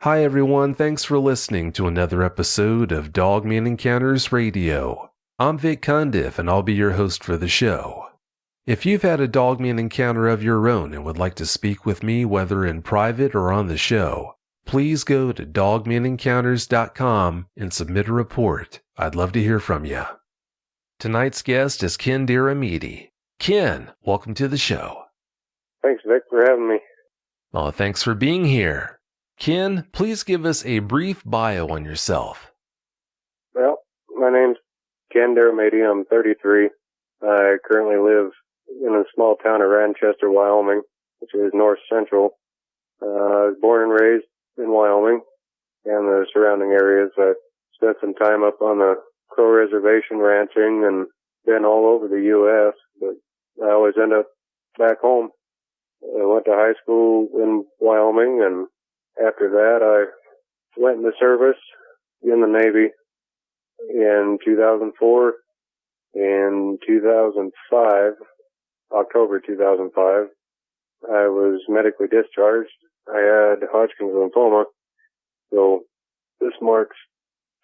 Hi everyone, thanks for listening to another episode of Dogman Encounters Radio. I'm Vic Cundiff and I'll be your host for the show. If you've had a Dogman encounter of your own and would like to speak with me whether in private or on the show, please go to dogmanencounters.com and submit a report. I'd love to hear from you. Tonight's guest is Ken Deromedi. Ken, welcome to the show. Thanks, Vic, for having me. Oh, thanks for being here. Ken, please give us a brief bio on yourself. Well, my name's Ken Deromedi. I'm 33. I currently live in a small town of Ranchester, Wyoming, which is north central. I was born and raised in Wyoming and the surrounding areas. I spent some time up on the Crow Reservation ranching and been all over the U.S., but I always end up back home. I went to high school in Wyoming, and after that I went in the service in the Navy in 2004. In 2005, October 2005, I was medically discharged. I had Hodgkin's lymphoma, so this marks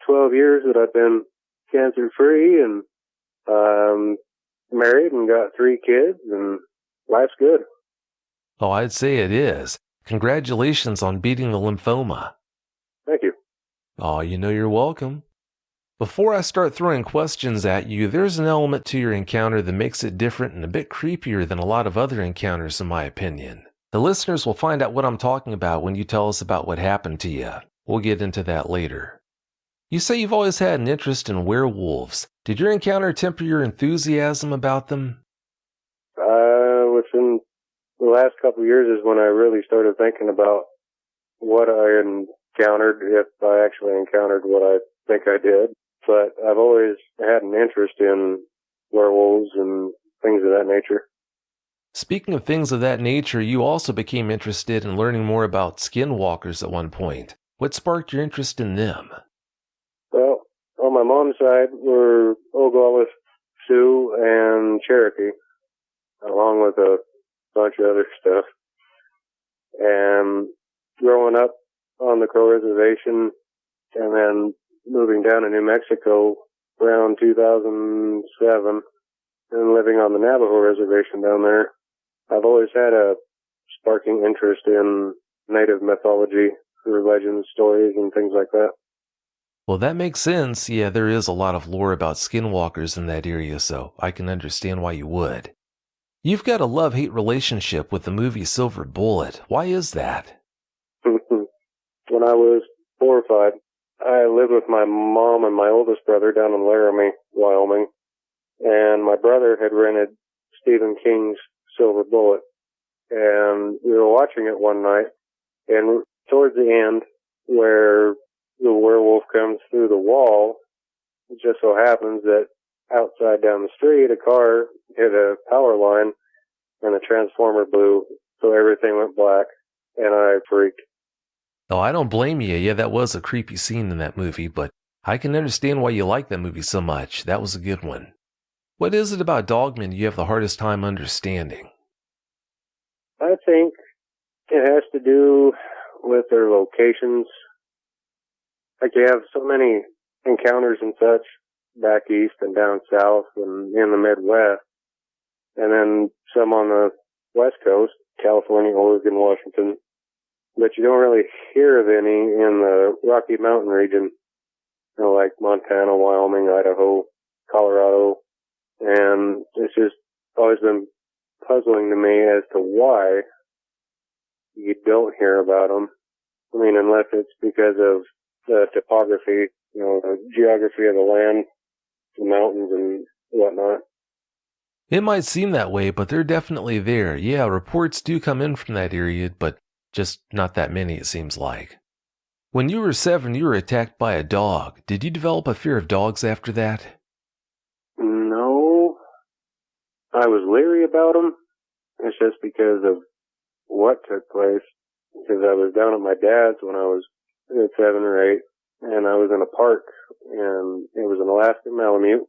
12 years that I've been cancer-free, and married and got 3 kids, and life's good. Oh, I'd say it is. Congratulations on beating the lymphoma. Thank you. Oh, you're welcome. Before I start throwing questions at you, there's an element to your encounter that makes it different and a bit creepier than a lot of other encounters, in my opinion. The listeners will find out what I'm talking about when you tell us about what happened to you. We'll get into that later. You say you've always had an interest in werewolves. Did your encounter temper your enthusiasm about them? Within the last couple of years is when I really started thinking about what I encountered, if I actually encountered what I think I did. But I've always had an interest in werewolves and things of that nature. Speaking of things of that nature, you also became interested in learning more about skinwalkers at one point. What sparked your interest in them? Well, on my mom's side were Oglala, Sioux, and Cherokee, along with a bunch of other stuff. And growing up on the Crow Reservation and then moving down to New Mexico around 2007 and living on the Navajo Reservation down there, I've always had a sparking interest in native mythology, legends, stories, and things like that. Well, that makes sense. Yeah, there is a lot of lore about skinwalkers in that area, so I can understand why you would. You've got a love-hate relationship with the movie Silver Bullet. Why is that? When I was 4 or 5, I lived with my mom and my oldest brother down in Laramie, Wyoming, and my brother had rented Stephen King's Silver Bullet, and we were watching it one night, and towards the end, where the werewolf comes through the wall, it just so happens that outside down the street, a car hit a power line, and the transformer blew, so everything went black, and I freaked. Oh, I don't blame you. Yeah, that was a creepy scene in that movie, but I can understand why you like that movie so much. That was a good one. What is it about Dogman you have the hardest time understanding? I think it has to do with their locations. Like, you have so many encounters and such back east and down south and in the Midwest, and then some on the West Coast, California, Oregon, Washington, but you don't really hear of any in the Rocky Mountain region, like Montana, Wyoming, Idaho, Colorado, and it's just always been puzzling to me as to why you don't hear about them. I mean, unless it's because of the topography, the geography of the land, the mountains and whatnot. It might seem that way, but they're definitely there. Yeah, reports do come in from that area, but just not that many, it seems like. When you were 7, you were attacked by a dog. Did you develop a fear of dogs after that? No. I was leery about them. It's just because of what took place. Because I was down at my dad's when I was 7 or 8, and I was in a park, and it was an Alaskan Malamute,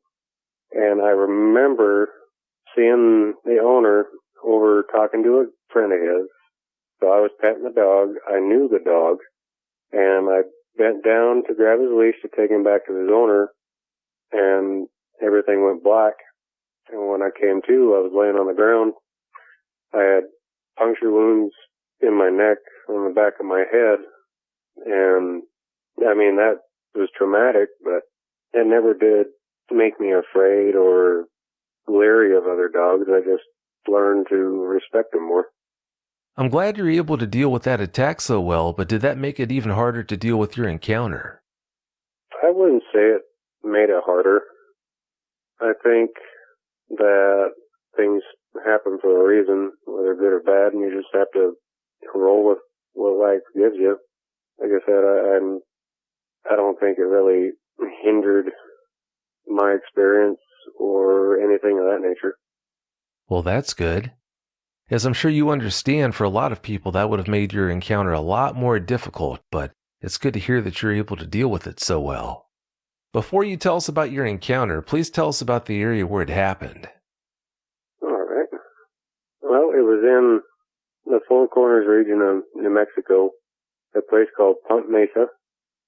and I remember seeing the owner over talking to a friend of his. So I was petting the dog. I knew the dog, And I bent down to grab his leash to take him back to his owner, and everything went black. And when I came to, I was laying on the ground. I had puncture wounds in my neck, on the back of my head, and I mean, that was traumatic, but it never did make me afraid or leery of other dogs. I just learned to respect them more. I'm glad you're able to deal with that attack so well, but did that make it even harder to deal with your encounter? I wouldn't say it made it harder. I think that things happen for a reason, whether good or bad, and you just have to roll with what life gives you. Like I said, I don't think it really hindered my experience or anything of that nature. Well, that's good. As I'm sure you understand, for a lot of people that would have made your encounter a lot more difficult, but it's good to hear that you're able to deal with it so well. Before you tell us about your encounter, please tell us about the area where it happened. All right. Well, it was in the Four Corners region of New Mexico, a place called Punt Mesa,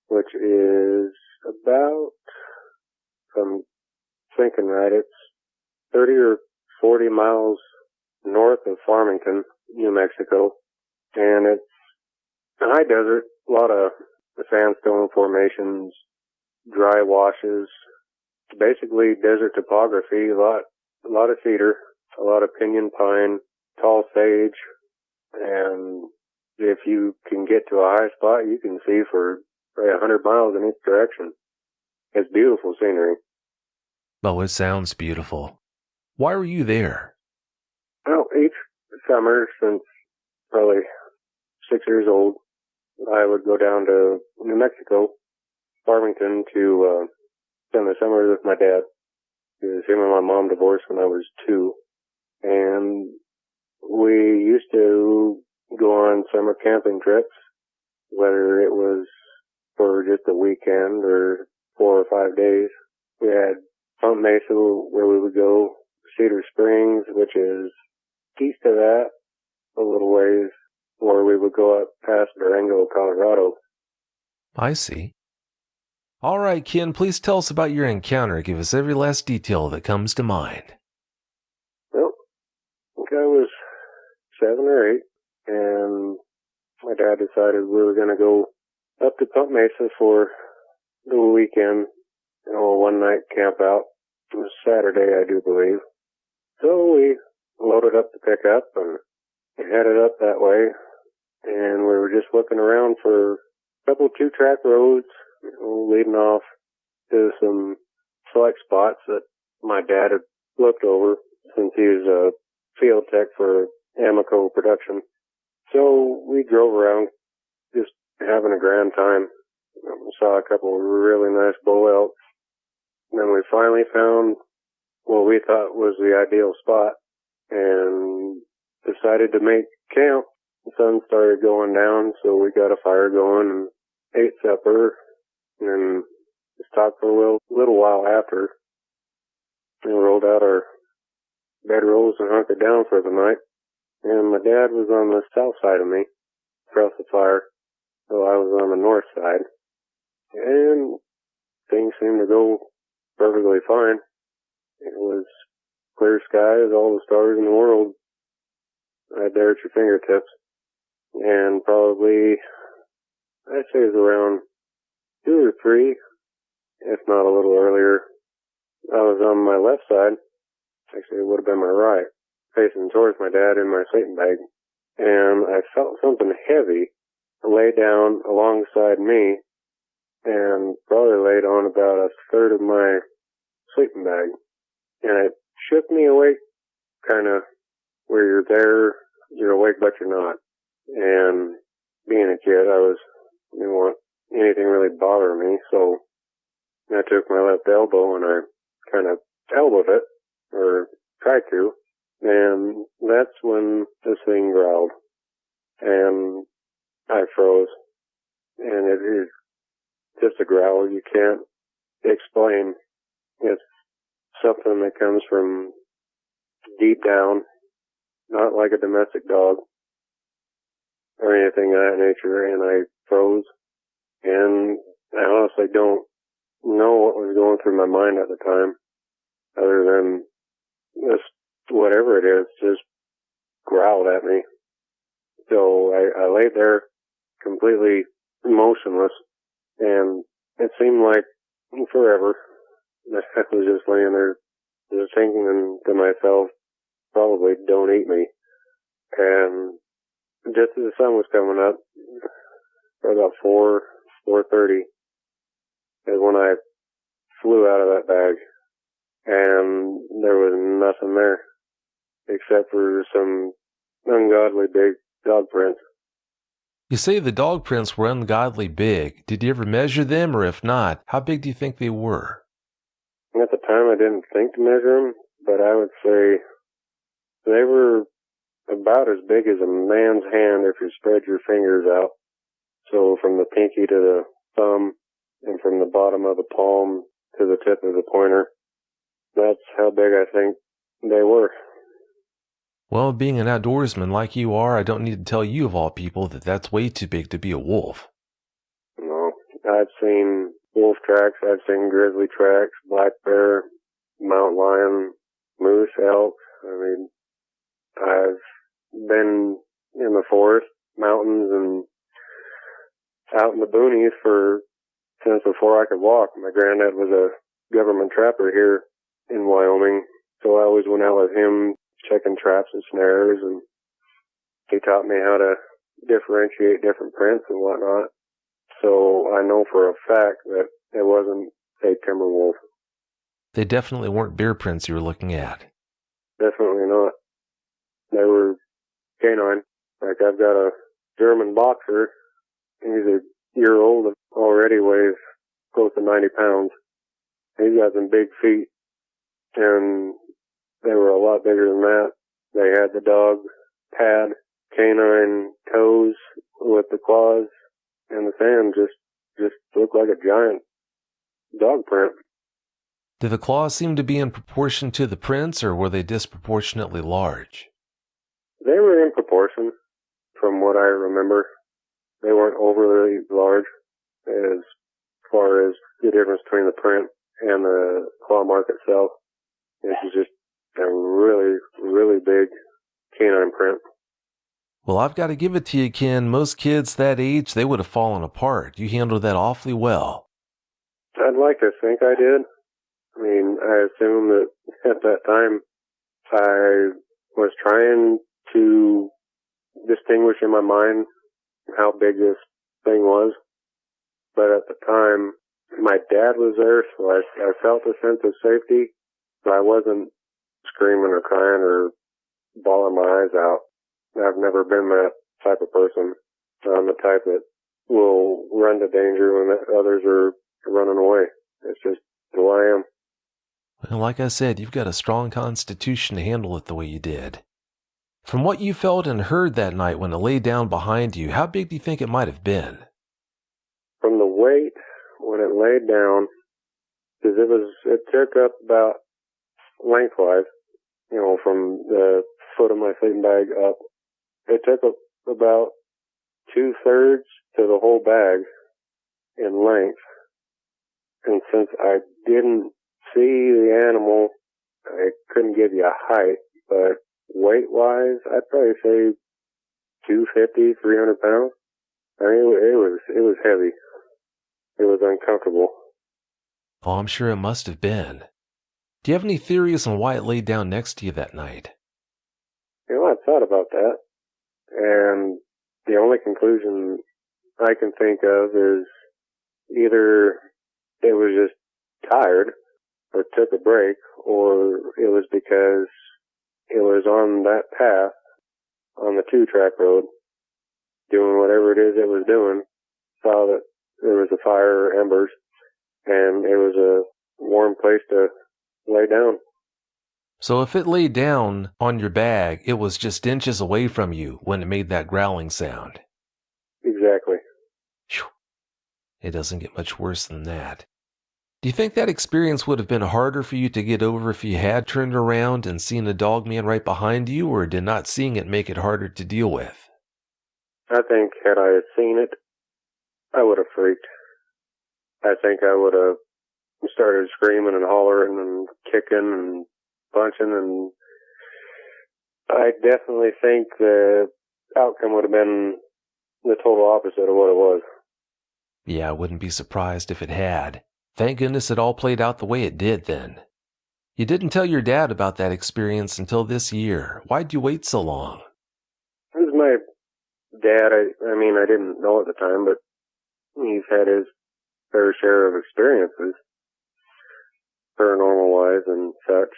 which is about, if I'm thinking right, it's 30 or 40 miles north of Farmington, New Mexico. And it's a high desert, a lot of sandstone formations, dry washes, basically desert topography, a lot of cedar, a lot of pinyon pine, tall sage, and if you can get to a high spot, you can see for probably 100 miles in each direction. It's beautiful scenery. Oh, it sounds beautiful. Why were you there? Well, each summer since probably 6 years old, I would go down to New Mexico, Farmington, to spend the summer with my dad. Because him and my mom divorced when I was 2. And we used to go on summer camping trips, whether it was for just a weekend or 4 or 5 days. We had Punt Mesa, where we would go, Cedar Springs, which is east of that, a little ways, where we would go up past Durango, Colorado. I see. All right, Ken, please tell us about your encounter. Give us every last detail that comes to mind. Well, I think I was 7 or 8, and my dad decided we were going to go up to Punt Mesa for the weekend, one night camp out. It was Saturday, I do believe. So we loaded up the pickup and headed up that way, and we were just looking around for a couple 2-track roads, leading off to some select spots that my dad had looked over since he was a field tech for Amoco production. So we drove around just having a grand time. Saw a couple of really nice bull elks. And then we finally found what we thought was the ideal spot and decided to make camp. The sun started going down, so we got a fire going and ate supper and just talked for a little while after. And rolled out our bedrolls and hunkered down for the night. And my dad was on the south side of me, across the fire, so I was on the north side. And things seemed to go perfectly fine. It was clear skies, all the stars in the world right there at your fingertips. And probably, I'd say it was around 2 or 3, if not a little earlier. I was on my left side. Actually, it would have been my right, facing towards my dad in my sleeping bag. And I felt something heavy lay down alongside me and probably laid on about a third of my sleeping bag. And it shook me awake, kind of where you're there, you're awake, but you're not. And being a kid, I didn't want anything really bother me, so I took my left elbow and I kind of elbowed it, or tried to, and that's when this thing growled. And I froze. And it is just a growl you can't explain. It's something that comes from deep down, not like a domestic dog or anything of that nature, and I froze. And I honestly don't know what was going through my mind at the time, other than just whatever it is, just growled at me. So I laid there completely motionless, and it seemed like forever. I was just laying there, just thinking to myself, probably don't eat me. And just as the sun was coming up, about 4:30, is when I flew out of that bag, and there was nothing there except for some ungodly big dog prints. You say the dog prints were ungodly big. Did you ever measure them, or if not, how big do you think they were? At the time, I didn't think to measure them, but I would say they were about as big as a man's hand if you spread your fingers out. So from the pinky to the thumb, and from the bottom of the palm to the tip of the pointer, that's how big I think they were. Well, being an outdoorsman like you are, I don't need to tell you of all people that that's way too big to be a wolf. No, I've seen wolf tracks, I've seen grizzly tracks, black bear, mountain lion, moose, elk. I mean, I've been in the forest, mountains, and out in the boonies since before I could walk. My granddad was a government trapper here in Wyoming, so I always went out with him checking traps and snares, and he taught me how to differentiate different prints and whatnot. So I know for a fact that it wasn't a timber wolf. They definitely weren't bear prints you were looking at. Definitely not. They were canine. Like, I've got a German boxer. He's a year old and already weighs close to 90 pounds. He's got some big feet, and they were a lot bigger than that. They had the dog pad, canine toes with the claws, and the sand just looked like a giant dog print. Did the claws seem to be in proportion to the prints, or were they disproportionately large? They were in proportion, from what I remember. They weren't overly large as far as the difference between the print and the claw mark itself. This is just a really, really big canine print. Well, I've got to give it to you, Ken. Most kids that age, they would have fallen apart. You handled that awfully well. I'd like to think I did. I mean, I assume that at that time I was trying to distinguish in my mind how big this thing was. But at the time, my dad was there, so I felt a sense of safety. So I wasn't screaming or crying or bawling my eyes out. I've never been that type of person. I'm the type that will run to danger when others are running away. It's just who I am. Well, like I said, you've got a strong constitution to handle it the way you did. From what you felt and heard that night when it lay down behind you, how big do you think it might have been? From the weight, when it laid down, because it took up about lengthwise, from the foot of my sleeping bag up, it took up about 2/3 to the whole bag in length. And since I didn't see the animal, I couldn't give you a height, but weight-wise, I'd probably say 250, 300 pounds. I mean, it was heavy. It was uncomfortable. Oh, I'm sure it must have been. Do you have any theories on why it laid down next to you that night? I thought about that, and the only conclusion I can think of is either it was just tired or took a break, or it was because it was on that path on the 2-track road doing whatever it is it was doing, saw that there was a fire or embers, and it was a warm place to lay down. So if it laid down on your bag, it was just inches away from you when it made that growling sound. Exactly. Whew. It doesn't get much worse than that. Do you think that experience would have been harder for you to get over if you had turned around and seen a dogman right behind you, or did not seeing it make it harder to deal with? I think had I seen it, I would have freaked. I think I would have started screaming and hollering and kicking and punching, and I definitely think the outcome would have been the total opposite of what it was. Yeah, I wouldn't be surprised if it had. Thank goodness it all played out the way it did then. You didn't tell your dad about that experience until this year. Why'd you wait so long? It was my dad. I mean, I didn't know at the time, but he's had his fair share of experiences, paranormal-wise and such,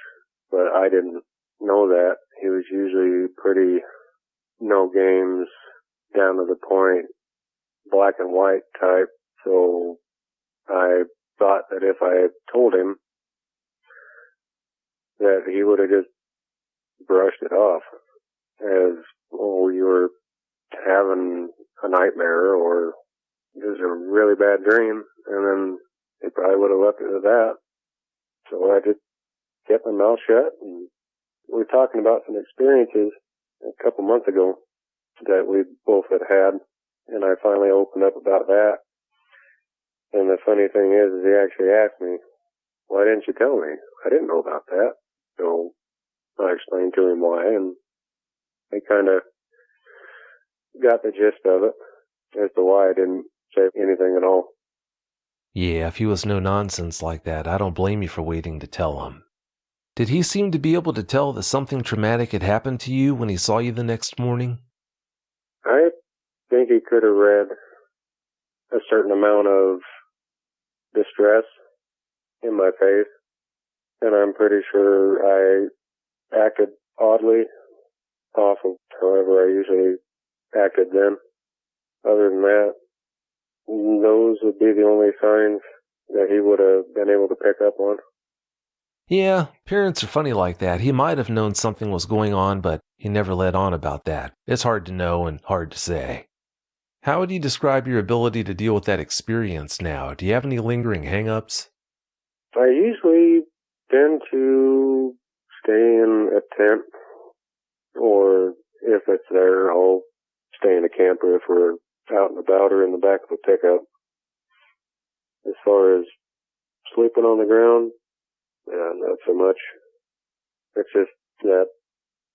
but I didn't know that. He was usually pretty no games, down to the point, black and white type, so I thought that if I had told him that he would have just brushed it off as, oh, you were having a nightmare or just a really bad dream, and then he probably would have left it at that. So I just kept my mouth shut, and we were talking about some experiences a couple months ago that we both had, and I finally opened up about that. And the funny thing is he actually asked me, why didn't you tell me? I didn't know about that. So I explained to him why, and he kind of got the gist of it as to why I didn't say anything at all. Yeah, if he was no nonsense like that, I don't blame you for waiting to tell him. Did he seem to be able to tell that something traumatic had happened to you when he saw you the next morning? I think he could have read a certain amount of distress in my face, and I'm pretty sure I acted oddly off of however I usually acted then. Other than that, those would be the only signs that he would have been able to pick up on. Yeah, parents are funny like that. He might have known something was going on, but he never let on about that. It's hard to know and hard to say. How would you describe your ability to deal with that experience now? Do you have any lingering hang-ups? I usually tend to stay in a tent, or if it's there, I'll stay in a camper if we're out and about or in the back of a pickup. As far as sleeping on the ground, not so much. It's just that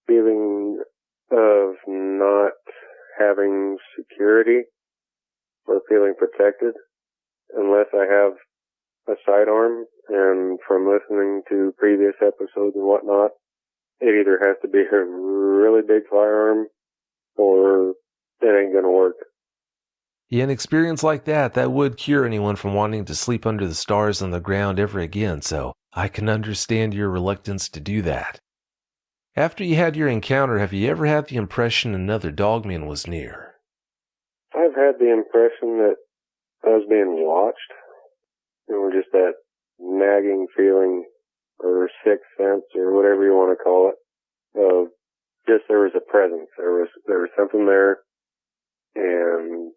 feeling of not having security or feeling protected unless I have a sidearm, and from listening to previous episodes and whatnot, it either has to be a really big firearm or it ain't gonna work. Yeah, an experience like that would cure anyone from wanting to sleep under the stars on the ground ever again, so I can understand your reluctance to do that. After you had your encounter, have you ever had the impression another dogman was near? I've had the impression that I was being watched, or just that nagging feeling, or sixth sense, or whatever you want to call it, of just there was a presence, there was something there, and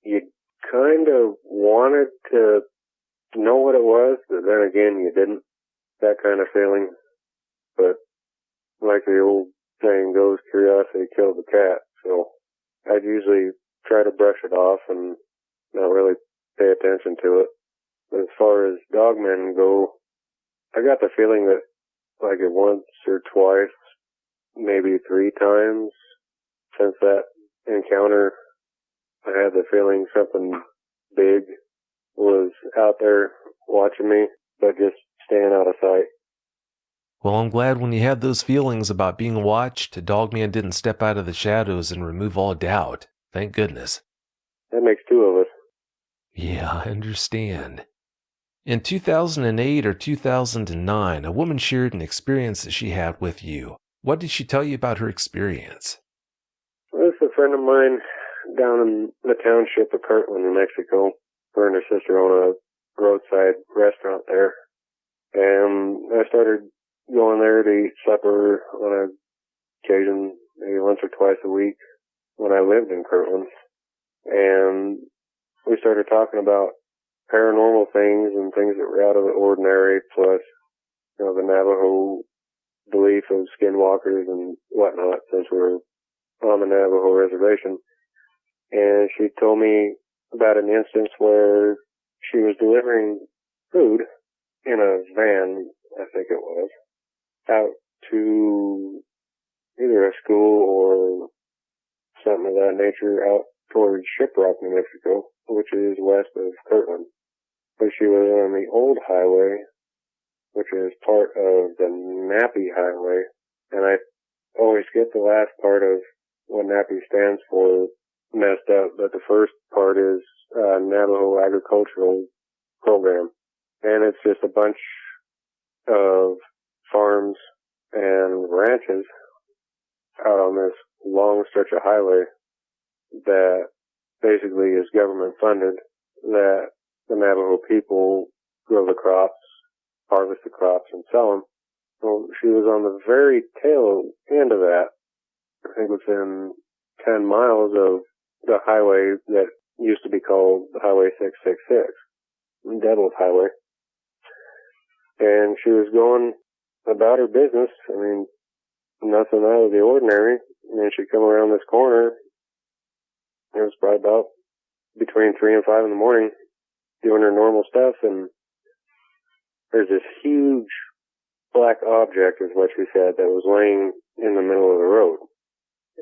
you kind of wanted to know what it was, but then again you didn't. That kind of feeling. But like the old saying goes, curiosity killed the cat. So I'd usually try to brush it off and not really pay attention to it. But as far as dogmen go, I got the feeling that like it once or twice, maybe 3 times since that encounter, I had the feeling something big was out there watching me, but just staying out of sight. Well, I'm glad when you had those feelings about being watched, Dogman didn't step out of the shadows and remove all doubt. Thank goodness. That makes 2 of us. Yeah, I understand. In 2008 or 2009, a woman shared an experience that she had with you. What did she tell you about her experience? This is a friend of mine down in the township of Kirtland, New Mexico. Her and her sister own a roadside restaurant there. And I started going there to eat supper on an occasion, maybe once or twice a week when I lived in Kirtland. And we started talking about paranormal things and things that were out of the ordinary, plus, the Navajo belief of skinwalkers and whatnot, since we're on the Navajo reservation. And she told me about an instance where she was delivering food in a van, I think it was, out to either a school or something of that nature out towards Shiprock, New Mexico, which is west of Kirtland. But she was on the old highway, which is part of the Nappy Highway, and I always get the last part of what Nappy stands for messed up, but the first part is Navajo Agricultural Program, and it's just a bunch of farms and ranches out on this long stretch of highway that basically is government funded, that the Navajo people grow the crops, harvest the crops, and sell them. Well, she was on the very tail end of that. I think within 10 miles of the highway that used to be called Highway 666, Devil's Highway. And she was going about her business. I mean, nothing out of the ordinary. And she come around this corner. It was probably about between 3 and 5 in the morning, doing her normal stuff, and there's this huge black object, is what she said, that was laying in the middle of the road.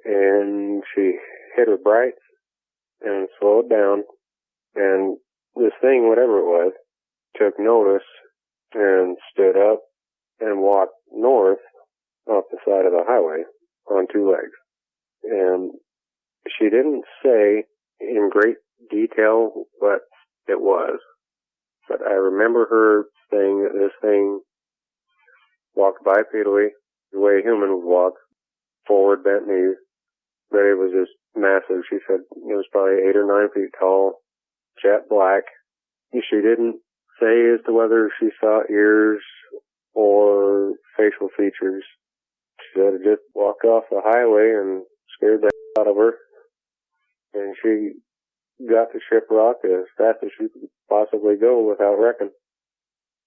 And she hit her brakes and slowed down, and this thing, whatever it was, took notice and stood up and walked north off the side of the highway on 2 legs. And she didn't say in great detail what it was, but I remember her saying that this thing walked bipedally, the way a human would walk, forward, bent knees, but it was just massive. She said it was probably 8 or 9 feet tall, jet black. She didn't say as to whether she saw ears or facial features. She said it just walked off the highway and scared the out of her. And she got to Shiprock as fast as she could possibly go without wrecking.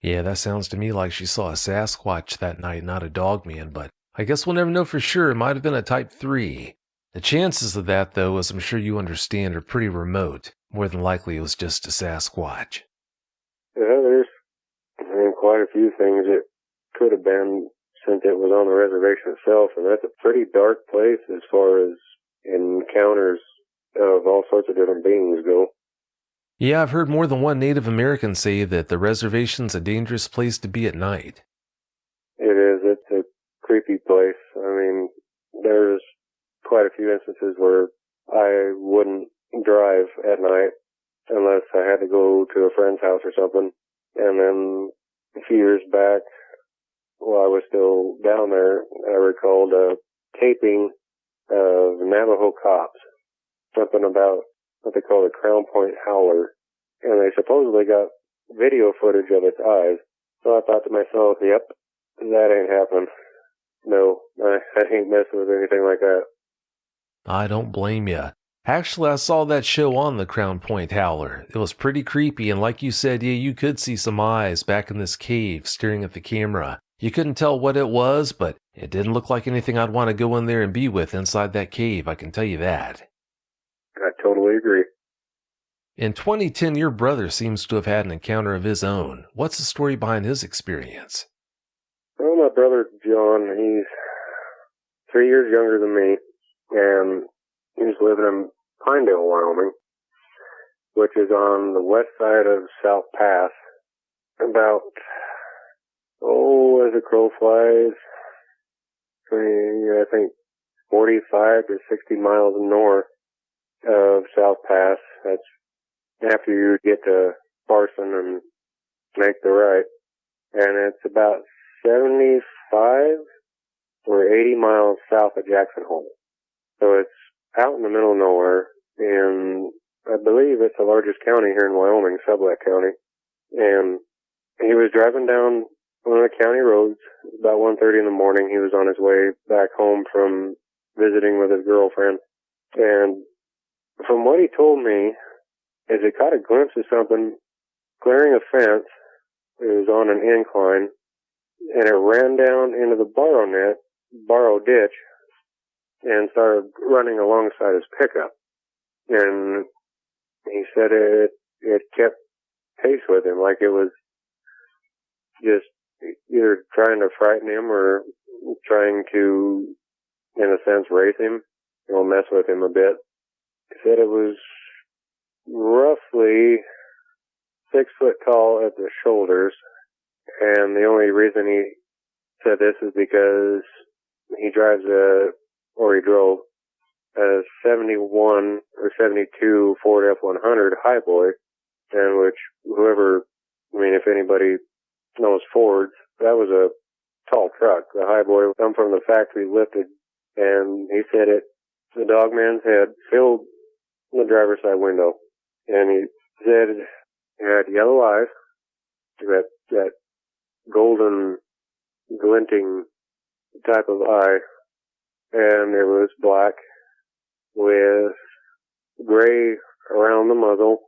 Yeah, that sounds to me like she saw a Sasquatch that night, not a Dogman, but I guess we'll never know for sure. It might have been a Type 3. The chances of that, though, as I'm sure you understand, are pretty remote. More than likely it was just a Sasquatch. Yeah, there's quite a few things it could have been since it was on the reservation itself, and that's a pretty dark place as far as encounters of all sorts of different beings go. Yeah, I've heard more than one Native American say that the reservation's a dangerous place to be at night. It is. It's a creepy place. I mean, there's quite a few instances where I wouldn't drive at night unless I had to go to a friend's house or something. And then a few years back, while I was still down there, I recalled a taping of Navajo cops, something about what they call the Crown Point Howler, and they supposedly got video footage of its eyes. So I thought to myself, yep, that ain't happening. No, I ain't messing with anything like that. I don't blame ya. Actually, I saw that show on the Crown Point Howler. It was pretty creepy, and like you said, yeah, you could see some eyes back in this cave staring at the camera. You couldn't tell what it was, but it didn't look like anything I'd want to go in there and be with inside that cave, I can tell you that. I totally agree. In 2010, your brother seems to have had an encounter of his own. What's the story behind his experience? Well, my brother John, he's 3 years younger than me, and he's living in Pinedale, Wyoming, which is on the west side of South Pass, about, as the crow flies, I think 45 to 60 miles north of South Pass. That's after you get to Parson and make the right. And it's about 75 or 80 miles south of Jackson Hole. So it's out in the middle of nowhere, and I believe it's the largest county here in Wyoming, Sublette County. And he was driving down one of the county roads about 1:30 in the morning. He was on his way back home from visiting with his girlfriend. And from what he told me, is he caught a glimpse of something clearing a fence. It was on an incline, and it ran down into the borrow ditch, and started running alongside his pickup. And he said it kept pace with him, like it was just either trying to frighten him or trying to, in a sense, race him, mess with him a bit. He said it was roughly 6 foot tall at the shoulders, and the only reason he said this is because he he drove a 71 or 72 Ford F-100 Highboy, and which if anybody knows Fords, that was a tall truck. The Highboy come from the factory lifted, and he said the Dogman's head filled the driver's side window, and he said it had yellow eyes, that golden glinting type of eye, and it was black with gray around the muzzle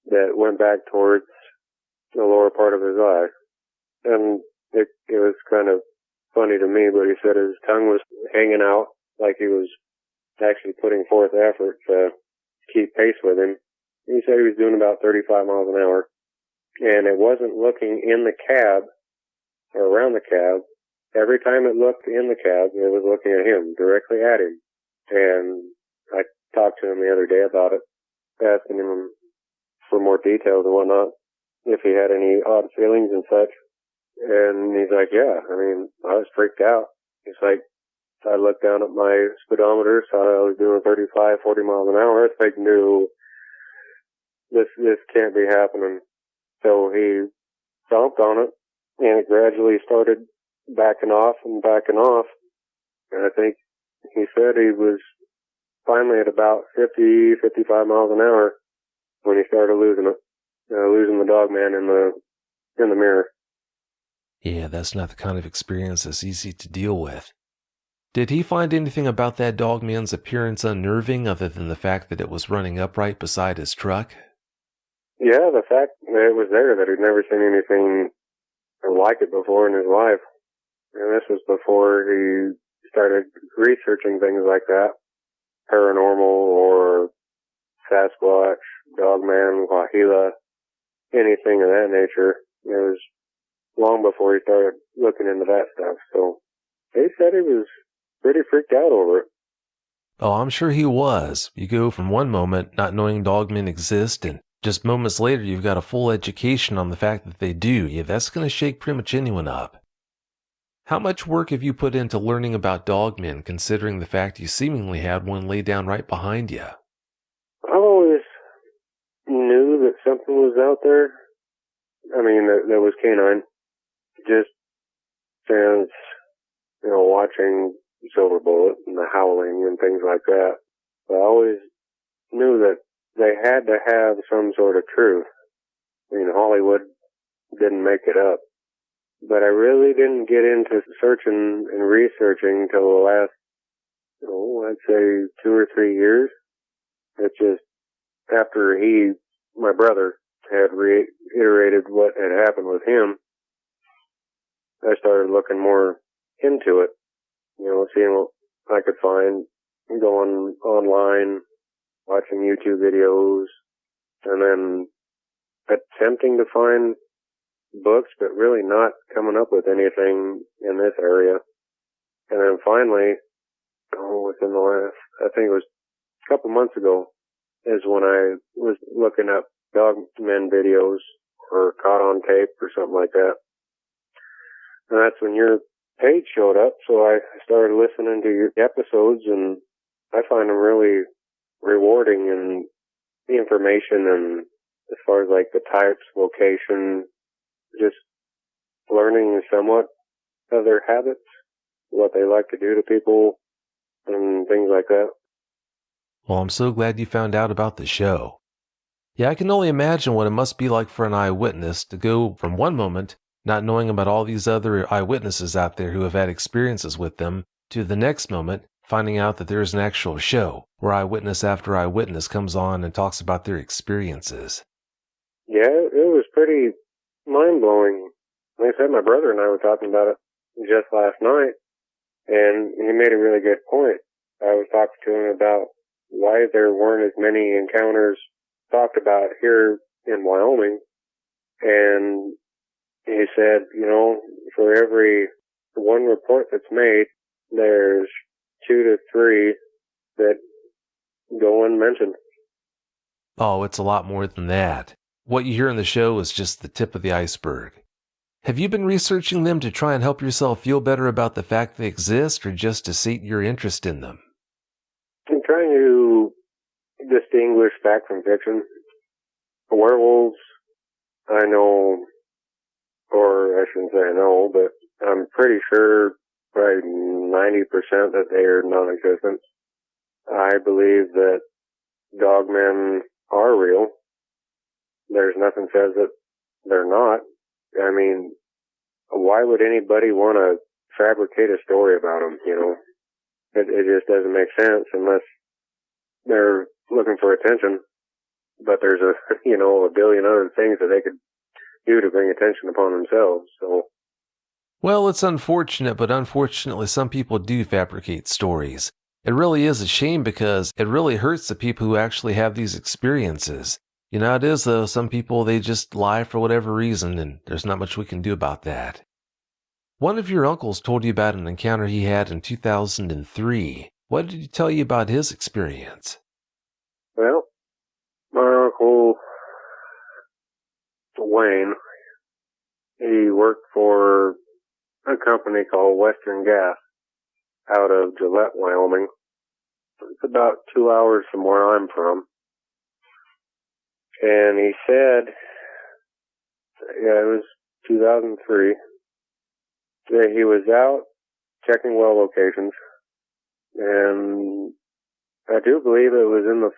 that went back towards the lower part of his eye. And it was kind of funny to me, but he said his tongue was hanging out like he was actually putting forth effort to keep pace with him. He said he was doing about 35 miles an hour, and it wasn't looking in the cab or around the cab. Every time it looked in the cab, it was looking at him, directly at him. And I talked to him the other day about it, asking him for more details and whatnot, if he had any odd feelings and such. And he's like, yeah, I was freaked out. He's like, I looked down at my speedometer, saw I was doing 35, 40 miles an hour. It's like, no, this can't be happening. So he stomped on it, and it gradually started backing off. And I think he said he was finally at about 50, 55 miles an hour when he started losing the Dogman in the mirror. Yeah, that's not the kind of experience that's easy to deal with. Did he find anything about that Dogman's appearance unnerving other than the fact that it was running upright beside his truck? Yeah, the fact that it was there, that he'd never seen anything like it before in his life. And this was before he started researching things like that, paranormal or Sasquatch, Dogman, Wahila, anything of that nature. It was long before he started looking into that stuff. So he said he was pretty freaked out over it. Oh, I'm sure he was. You go from one moment not knowing dogmen exist, and just moments later you've got a full education on the fact that they do. Yeah, that's going to shake pretty much anyone up. How much work have you put into learning about dogmen, considering the fact you seemingly had one lay down right behind you? I always knew that something was out there. That was canine. Just since, watching Silver Bullet and The Howling and things like that, I always knew that they had to have some sort of truth. Hollywood didn't make it up. But I really didn't get into searching and researching till the last, I'd say 2 or 3 years. It's just after my brother, had reiterated what had happened with him, I started looking more into it, seeing what I could find, going online, watching YouTube videos, and then attempting to find books, but really not coming up with anything in this area. And then finally, within the last, I think it was a couple months ago, is when I was looking up Dogman videos or caught on tape or something like that. And that's when your page showed up, so I started listening to your episodes, and I find them really rewarding, and the information, and as far as like the types, location, just learning somewhat of their habits, what they like to do to people, and things like that. Well, I'm so glad you found out about the show. Yeah, I can only imagine what it must be like for an eyewitness to go from one moment, not knowing about all these other eyewitnesses out there who have had experiences with them, to the next moment, finding out that there's an actual show where eyewitness after eyewitness comes on and talks about their experiences. Yeah, it was pretty mind-blowing. Like I said, my brother and I were talking about it just last night, and he made a really good point. I was talking to him about why there weren't as many encounters talked about here in Wyoming And he said, for every one report that's made, there's 2 to 3 that go unmentioned. Oh, it's a lot more than that. What you hear in the show is just the tip of the iceberg. Have you been researching them to try and help yourself feel better about the fact they exist, or just to sate your interest in them? I'm trying to distinguish fact from fiction. Werewolves, I know, or I shouldn't say I know, but I'm pretty sure probably 90% that they are non-existent. I believe that dogmen are real. There's nothing says that they're not. I mean, why would anybody want to fabricate a story about them, It just doesn't make sense unless they're looking for attention. But there's a billion other things that they could do to bring attention upon themselves, so. Well, it's unfortunate, but unfortunately some people do fabricate stories. It really is a shame because it really hurts the people who actually have these experiences. It is though, some people, they just lie for whatever reason, and there's not much we can do about that. One of your uncles told you about an encounter he had in 2003. What did he tell you about his experience? Well, my uncle, Wayne, he worked for a company called Western Gas out of Gillette, Wyoming. It's about 2 hours from where I'm from. And he said, it was 2003, that he was out checking well locations, and I do believe it was in the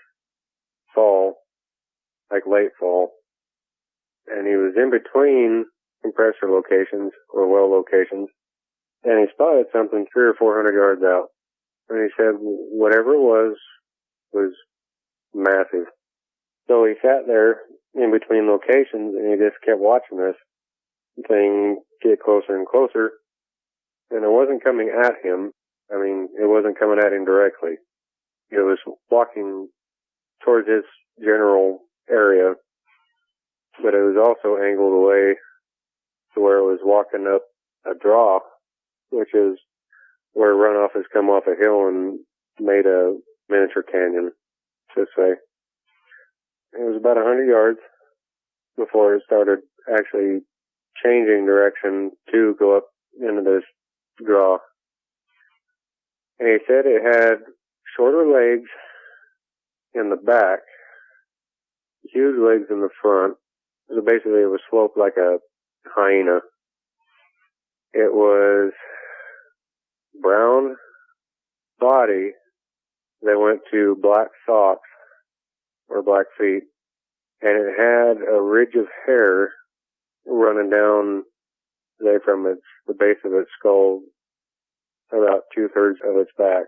fall, like late fall, and he was in between compressor locations or well locations, and he spotted something 300 or 400 yards out, and he said whatever it was massive. So he sat there in between locations, and he just kept watching this thing get closer and closer, and it wasn't coming at him. I mean, it wasn't coming at him directly. It was walking towards his general area, but it was also angled away to where it was walking up a draw, which is where runoff has come off a hill and made a miniature canyon, to say. It was about 100 yards before it started actually changing direction to go up into this draw. And he said it had shorter legs in the back, huge legs in the front. So basically it was sloped like a hyena. It was brown body that went to black socks or black feet, and it had a ridge of hair running down from the base of its skull, about 2/3 of its back.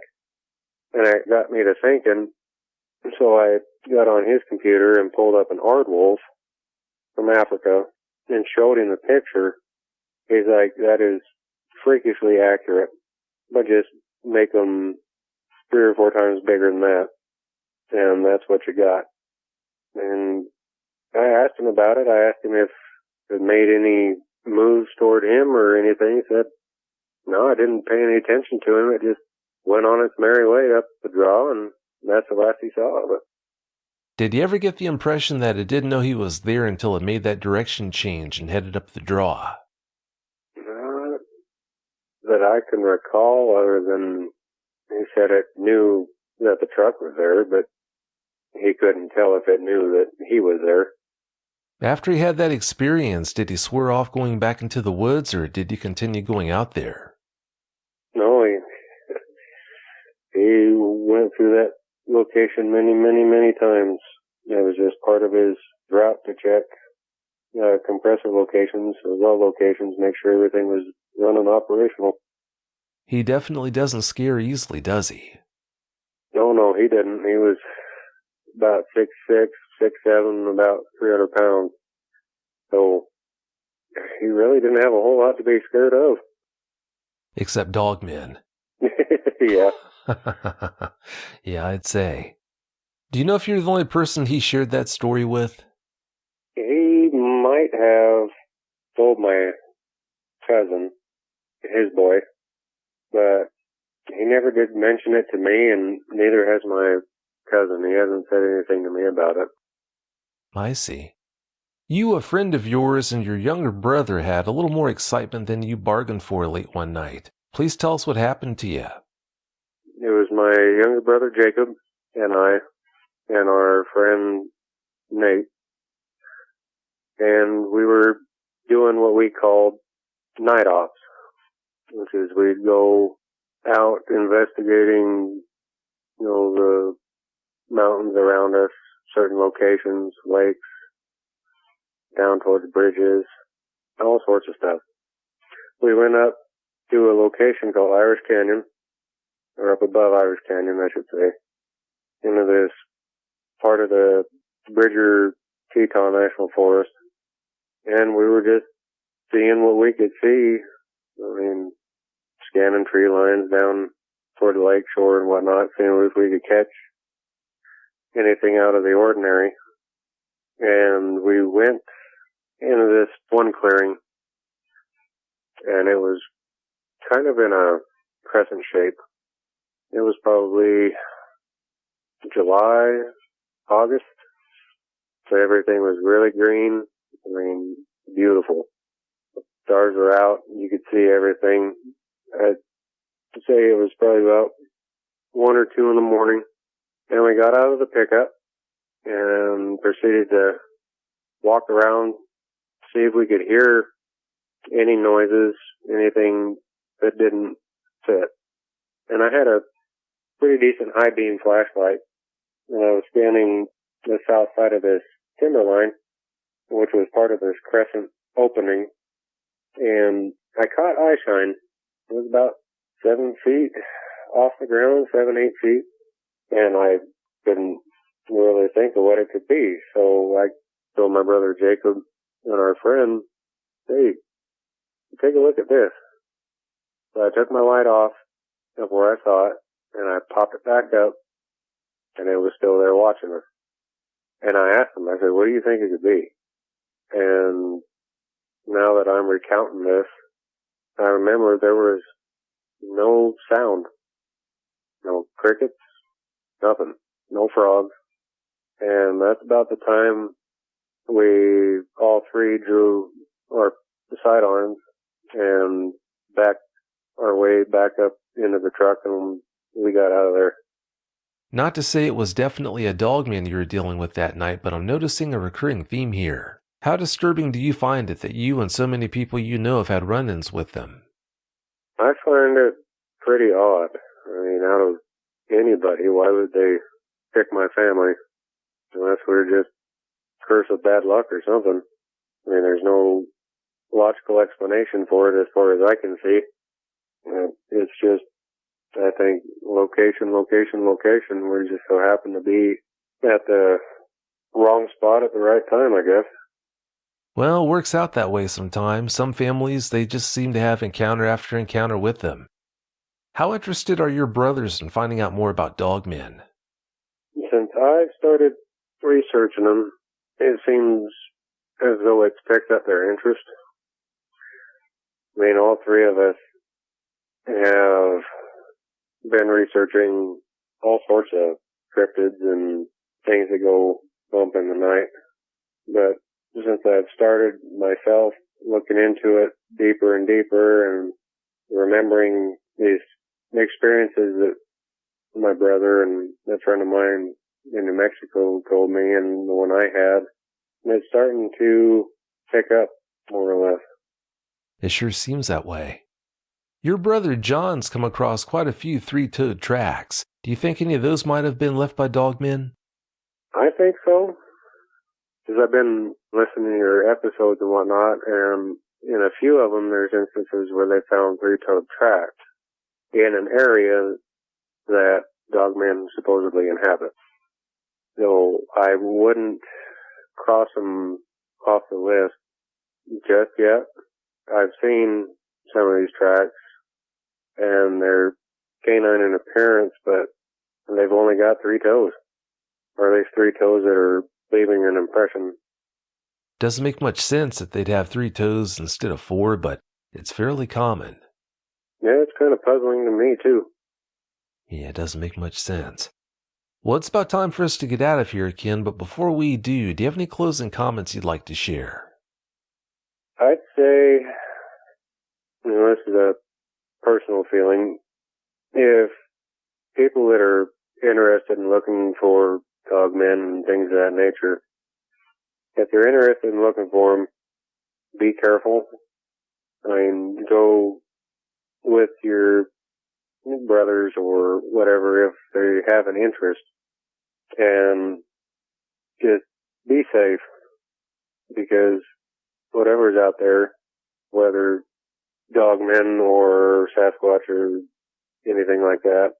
And it got me to thinking, so I got on his computer and pulled up an aardwolf from Africa and showed him the picture. He's like, that is freakishly accurate, but just make them 3 or 4 times bigger than that, and that's what you got. And I asked him about it. I asked him if it made any moves toward him or anything. He said, no, I didn't pay any attention to him. It just went on its merry way up the draw, and that's the last he saw of it. Did you ever get the impression that it didn't know he was there until it made that direction change and headed up the draw? That I can recall, other than he said it knew that the truck was there, but he couldn't tell if it knew that he was there. After he had that experience, did he swear off going back into the woods, or did he continue going out there? No, he went through that location many, many, many times. It was just part of his route to check compressor locations or well locations, make sure everything was running operational. He definitely doesn't scare easily, does he? No, he didn't. He was about 6'6", 6'7", about 300 pounds. So he really didn't have a whole lot to be scared of. Except dogmen. Yeah. Yeah, I'd say. Do you know if you're the only person he shared that story with? He might might have told my cousin, his boy, but he never did mention it to me, and neither has my cousin. He hasn't said anything to me about it. I see. You, a friend of yours, and your younger brother had a little more excitement than you bargained for late one night. Please tell us what happened to you. It was my younger brother Jacob and I and our friend Nate, and we were doing what we called night ops, which is we'd go out investigating, the mountains around us, certain locations, lakes, down towards bridges, all sorts of stuff. We went up to a location called Irish Canyon, or up above Irish Canyon, I should say, into this part of the Bridger Teton National Forest, and we were just seeing what we could see. I mean, scanning tree lines down toward the lake shore and whatnot, seeing if we could catch anything out of the ordinary. And we went into this one clearing, and it was kind of in a crescent shape. It was probably July, August, so everything was really green. I mean, beautiful. Stars were out. You could see everything. I'd say it was probably about 1 or 2 in the morning. And we got out of the pickup and proceeded to walk around, see if we could hear any noises, anything that didn't fit. And I had a pretty decent high beam flashlight, and I was scanning the south side of this timberline, which was part of this crescent opening, and I caught eye shine. It was about 7 feet off the ground, 7, 8 feet, and I couldn't really think of what it could be. So I told my brother Jacob and our friend, hey, take a look at this. So I took my light off of where I saw it, and I popped it back up, and it was still there watching us. And I asked him, I said, what do you think it could be? And now that I'm recounting this, I remember there was no sound, no crickets, nothing, no frogs. And that's about the time we all three drew our sidearms and backed our way back up into the truck, and we got out of there. Not to say it was definitely a dogman you were dealing with that night, but I'm noticing a recurring theme here. How disturbing do you find it that you and so many people you know have had run-ins with them? I find it pretty odd. I mean, out of anybody, why would they pick my family? Unless we're just cursed with bad luck or something. I mean, there's no logical explanation for it as far as I can see. It's just, I think, location. We just so happen to be at the wrong spot at the right time, I guess. Well, it works out that way sometimes. Some families, they just seem to have encounter after encounter with them. How interested are your brothers in finding out more about dogmen? Since I started researching them, it seems as though it's picked up their interest. I mean, all three of us have been researching all sorts of cryptids and things that go bump in the night. But since I've started myself looking into it deeper and deeper and remembering these experiences that my brother and a friend of mine in New Mexico told me and the one I had, it's starting to pick up more or less. It sure seems that way. Your brother John's come across quite a few three-toed tracks. Do you think any of those might have been left by dogmen? I think so. Because I've been listening to your episodes and whatnot, and in a few of them there's instances where they found three-toed tracks in an area that dogmen supposedly inhabit. So I wouldn't cross them off the list just yet. I've seen some of these tracks, and they're canine in appearance, but they've only got 3 toes. Or at least 3 toes that are leaving an impression. Doesn't make much sense that they'd have 3 toes instead of 4, but it's fairly common. Yeah, it's kind of puzzling to me, too. Yeah, it doesn't make much sense. Well, it's about time for us to get out of here, Ken, but before we do you have any closing comments you'd like to share? I'd say, this is a personal feeling, if people that are interested in looking for dogmen and things of that nature, if they're interested in looking for them, be careful. I mean, go with your brothers or whatever if they have an interest, and just be safe, because whatever's out there, whether dogmen or Sasquatch or anything like that,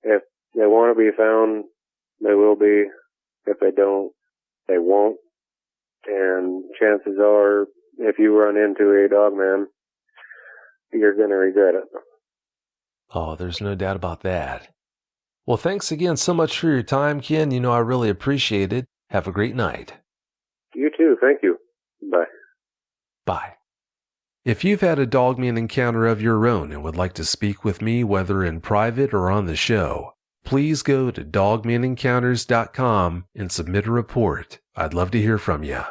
if they want to be found, they will be. If they don't, they won't. And chances are, if you run into a dogman, you're going to regret it. Oh, there's no doubt about that. Well, thanks again so much for your time, Ken. I really appreciate it. Have a great night. You too. Thank you. Bye. Bye. If you've had a dogman encounter of your own and would like to speak with me, whether in private or on the show, please go to dogmanencounters.com and submit a report. I'd love to hear from you.